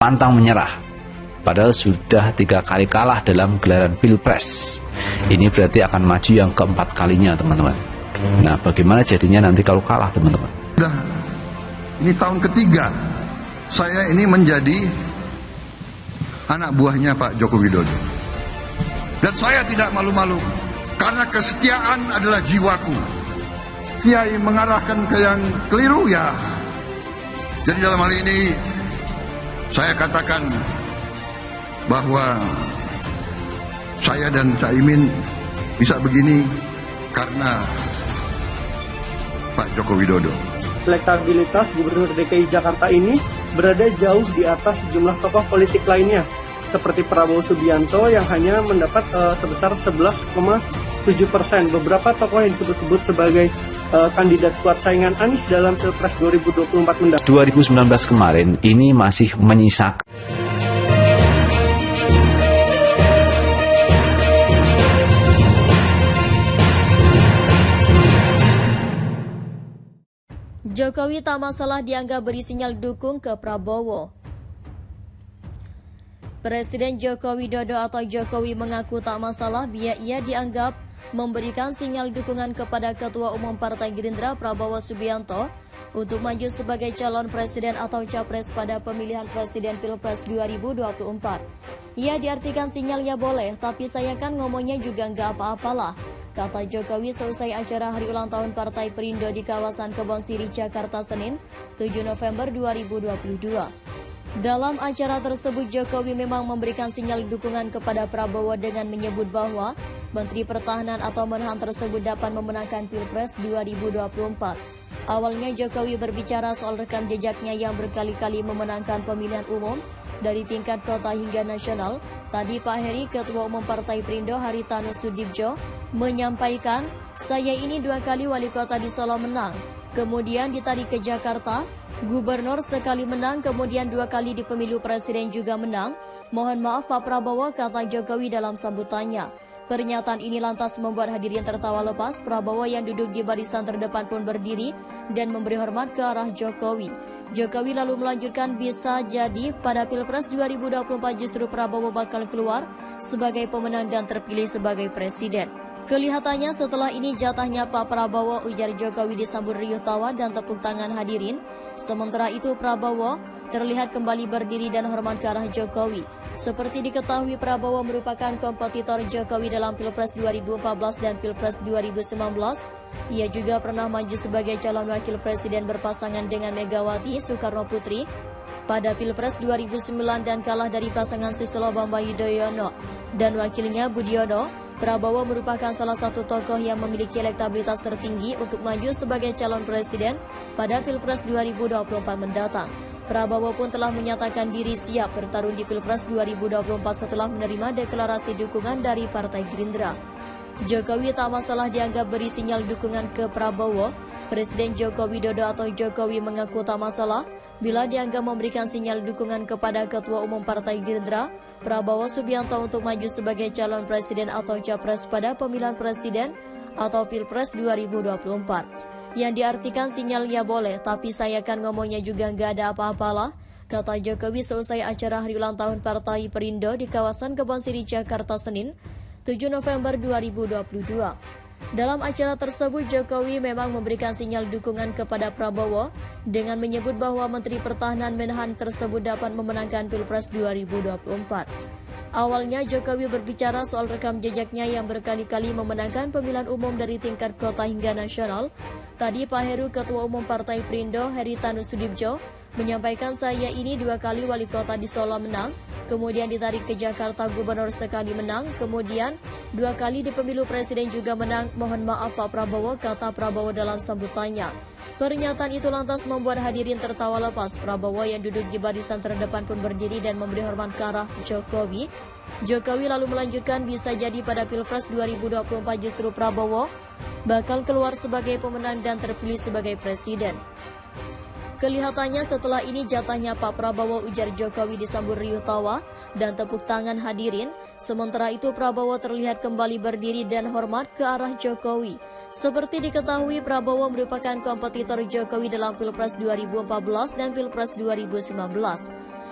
pantang menyerah. Padahal sudah 3 kali kalah dalam gelaran Pilpres. Ini berarti akan maju yang keempat kalinya, teman-teman. Nah, bagaimana jadinya nanti kalau kalah, teman-teman? Ini tahun ketiga saya ini menjadi anak buahnya Pak Joko Widodo. Dan saya tidak malu-malu, karena kesetiaan adalah jiwaku. Kiai mengarahkan ke yang keliru ya. Jadi dalam hal ini saya katakan bahwa saya dan Caimin bisa begini karena Pak Joko Widodo. Elektabilitas Gubernur DKI Jakarta ini berada jauh di atas sejumlah tokoh politik lainnya, seperti Prabowo Subianto yang hanya mendapat sebesar 11,7%. Beberapa tokoh yang disebut-sebut sebagai kandidat kuat saingan Anies dalam Pilpres 2024 mendatang. 2019 kemarin ini masih menyisakan. Jokowi tak masalah dianggap beri sinyal dukung ke Prabowo. Presiden Joko Widodo atau Jokowi mengaku tak masalah bila ia dianggap memberikan sinyal dukungan kepada Ketua Umum Partai Gerindra Prabowo Subianto untuk maju sebagai calon presiden atau capres pada pemilihan presiden Pilpres 2024. Ia diartikan sinyalnya boleh, tapi saya kan ngomongnya juga nggak apa-apalah, kata Jokowi seusai acara hari ulang tahun Partai Perindo di kawasan Kebon Siri, Jakarta, Senin, 7 November 2022. Dalam acara tersebut, Jokowi memang memberikan sinyal dukungan kepada Prabowo dengan menyebut bahwa Menteri Pertahanan atau Menhan tersebut dapat memenangkan Pilpres 2024. Awalnya Jokowi berbicara soal rekam jejaknya yang berkali-kali memenangkan pemilihan umum dari tingkat kota hingga nasional. Tadi Pak Heri, Ketua Umum Partai Perindo Haritanu Sudibjo, menyampaikan, saya ini 2 kali wali kota di Solo menang, kemudian ditarik ke Jakarta, gubernur sekali menang, kemudian 2 kali di pemilu presiden juga menang. Mohon maaf Pak Prabowo, kata Jokowi dalam sambutannya. Pernyataan ini lantas membuat hadirin tertawa lepas. Prabowo yang duduk di barisan terdepan pun berdiri dan memberi hormat ke arah Jokowi. Jokowi lalu melanjutkan, bisa jadi pada Pilpres 2024 justru Prabowo bakal keluar sebagai pemenang dan terpilih sebagai presiden. Kelihatannya setelah ini jatahnya Pak Prabowo, ujar Jokowi disambut riuh tawa dan tepuk tangan hadirin. Sementara itu Prabowo terlihat kembali berdiri dan hormat ke arah Jokowi. Seperti diketahui, Prabowo merupakan kompetitor Jokowi dalam Pilpres 2014 dan Pilpres 2019. Ia juga pernah maju sebagai calon wakil presiden berpasangan dengan Megawati Soekarno Putri pada Pilpres 2009 dan kalah dari pasangan Susilo Bambang Yudhoyono dan wakilnya Budiono. Prabowo merupakan salah satu tokoh yang memiliki elektabilitas tertinggi untuk maju sebagai calon presiden pada Pilpres 2024 mendatang. Prabowo pun telah menyatakan diri siap bertarung di Pilpres 2024 setelah menerima deklarasi dukungan dari Partai Gerindra. Jokowi tak masalah dianggap beri sinyal dukungan ke Prabowo. Presiden Joko Widodo atau Jokowi mengaku tak masalah bila dianggap memberikan sinyal dukungan kepada Ketua Umum Partai Gerindra Prabowo Subianto untuk maju sebagai calon presiden atau capres pada pemilihan presiden atau Pilpres 2024. Yang diartikan sinyal ya boleh, tapi saya kan ngomongnya juga nggak ada apa-apalah, kata Jokowi seusai acara hari ulang tahun Partai Perindo di kawasan Kebon Siri, Jakarta, Senin, 7 November 2022. Dalam acara tersebut, Jokowi memang memberikan sinyal dukungan kepada Prabowo dengan menyebut bahwa Menteri Pertahanan Menhan tersebut dapat memenangkan Pilpres 2024. Awalnya Jokowi berbicara soal rekam jejaknya yang berkali-kali memenangkan pemilihan umum dari tingkat kota hingga nasional. Tadi Pak Heru, Ketua Umum Partai Perindo Haritanu Sudibjo, menyampaikan, saya ini 2 kali wali kota di Solo menang, kemudian ditarik ke Jakarta gubernur sekali menang, kemudian 2 kali di pemilu presiden juga menang. Mohon maaf Pak Prabowo, kata Prabowo dalam sambutannya. Pernyataan itu lantas membuat hadirin tertawa lepas. Prabowo yang duduk di barisan terdepan pun berdiri dan memberi hormat ke arah Jokowi. Jokowi lalu melanjutkan, bisa jadi pada Pilpres 2024 justru Prabowo bakal keluar sebagai pemenang dan terpilih sebagai presiden. Kelihatannya setelah ini jatahnya Pak Prabowo, ujar Jokowi disambut riuh tawa dan tepuk tangan hadirin. Sementara itu Prabowo terlihat kembali berdiri dan hormat ke arah Jokowi. Seperti diketahui, Prabowo merupakan kompetitor Jokowi dalam Pilpres 2014 dan Pilpres 2019.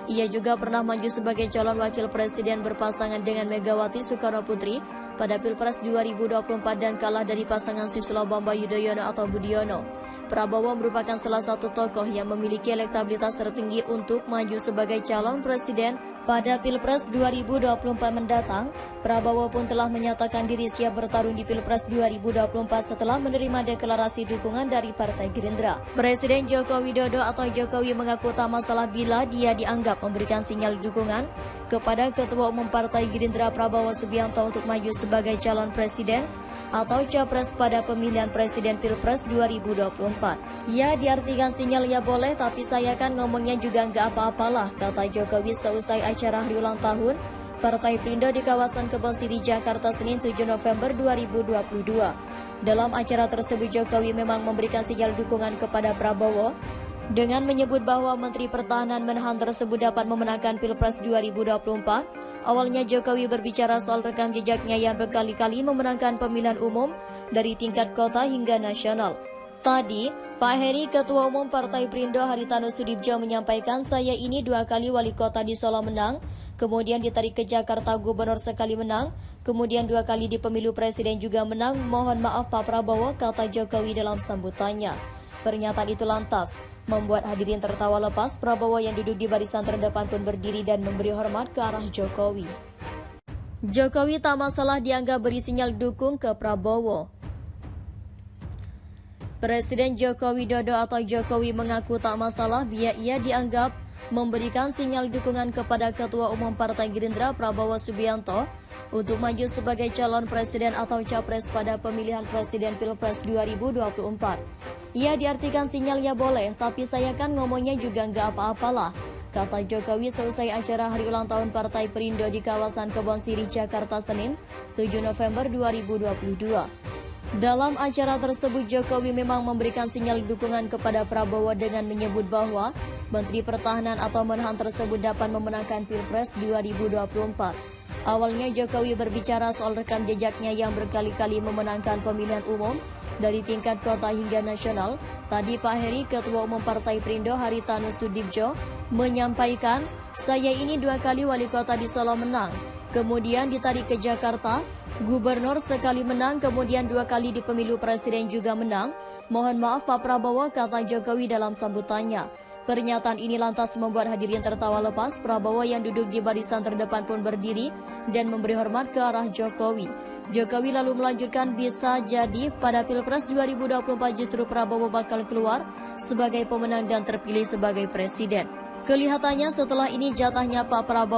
Ia juga pernah maju sebagai calon wakil presiden berpasangan dengan Megawati Soekarno Putri pada Pilpres 2024 dan kalah dari pasangan Susilo Bambang Yudhoyono atau Budiono. Prabowo merupakan salah satu tokoh yang memiliki elektabilitas tertinggi untuk maju sebagai calon presiden pada Pilpres 2024 mendatang. Prabowo pun telah menyatakan diri siap bertarung di Pilpres 2024 setelah menerima deklarasi dukungan dari Partai Gerindra. Presiden Joko Widodo atau Jokowi mengaku tak masalah bila dia dianggap memberikan sinyal dukungan kepada Ketua Umum Partai Gerindra Prabowo Subianto untuk maju sebagai calon presiden atau capres pada pemilihan presiden Pilpres 2024. Ya, diartikan sinyal ya boleh, tapi saya kan ngomongnya juga nggak apa-apalah, kata Jokowi seusai acara hari ulang tahun Partai Perindo di kawasan Kebon Siri, Jakarta, Senin 7 November 2022. Dalam acara tersebut, Jokowi memang memberikan sinyal dukungan kepada Prabowo dengan menyebut bahwa Menteri Pertahanan Menhan tersebut dapat memenangkan Pilpres 2024. Awalnya Jokowi berbicara soal rekam jejaknya yang berkali-kali memenangkan pemilihan umum dari tingkat kota hingga nasional. Tadi, Pak Heri, Ketua Umum Partai Perindo Haritanu Sudibjo menyampaikan, saya ini 2 kali wali kota di Solo menang, kemudian ditarik ke Jakarta gubernur sekali menang, kemudian 2 kali di pemilu presiden juga menang. Mohon maaf Pak Prabowo, kata Jokowi dalam sambutannya. Pernyataan itu lantas membuat hadirin tertawa lepas. Prabowo yang duduk di barisan terdepan pun berdiri dan memberi hormat ke arah Jokowi. Jokowi tak masalah dianggap beri sinyal dukung ke Prabowo. Presiden Joko Widodo atau Jokowi mengaku tak masalah bila ia dianggap memberikan sinyal dukungan kepada Ketua Umum Partai Gerindra Prabowo Subianto untuk maju sebagai calon presiden atau capres pada pemilihan presiden Pilpres 2024. Ia diartikan sinyalnya boleh, tapi saya kan ngomongnya juga nggak apa-apalah, kata Jokowi seusai acara hari ulang tahun Partai Perindo di kawasan Kebon Siri, Jakarta, Senin 7 November 2022. Dalam acara tersebut, Jokowi memang memberikan sinyal dukungan kepada Prabowo dengan menyebut bahwa Menteri Pertahanan atau Menhan tersebut dapat memenangkan Pilpres 2024. Awalnya Jokowi berbicara soal rekam jejaknya yang berkali-kali memenangkan pemilihan umum dari tingkat kota hingga nasional. Tadi Pak Heri, Ketua Umum Partai Perindo Haritanu Sudibjo, menyampaikan, saya ini 2 kali wali kota di Solo menang, kemudian ditarik ke Jakarta, gubernur sekali menang, kemudian 2 kali di pemilu presiden juga menang. Mohon maaf Pak Prabowo, kata Jokowi dalam sambutannya. Pernyataan ini lantas membuat hadirin tertawa lepas. Prabowo yang duduk di barisan terdepan pun berdiri dan memberi hormat ke arah Jokowi. Jokowi lalu melanjutkan, bisa jadi pada Pilpres 2024 justru Prabowo bakal keluar sebagai pemenang dan terpilih sebagai presiden. Kelihatannya setelah ini jatahnya Pak Prabowo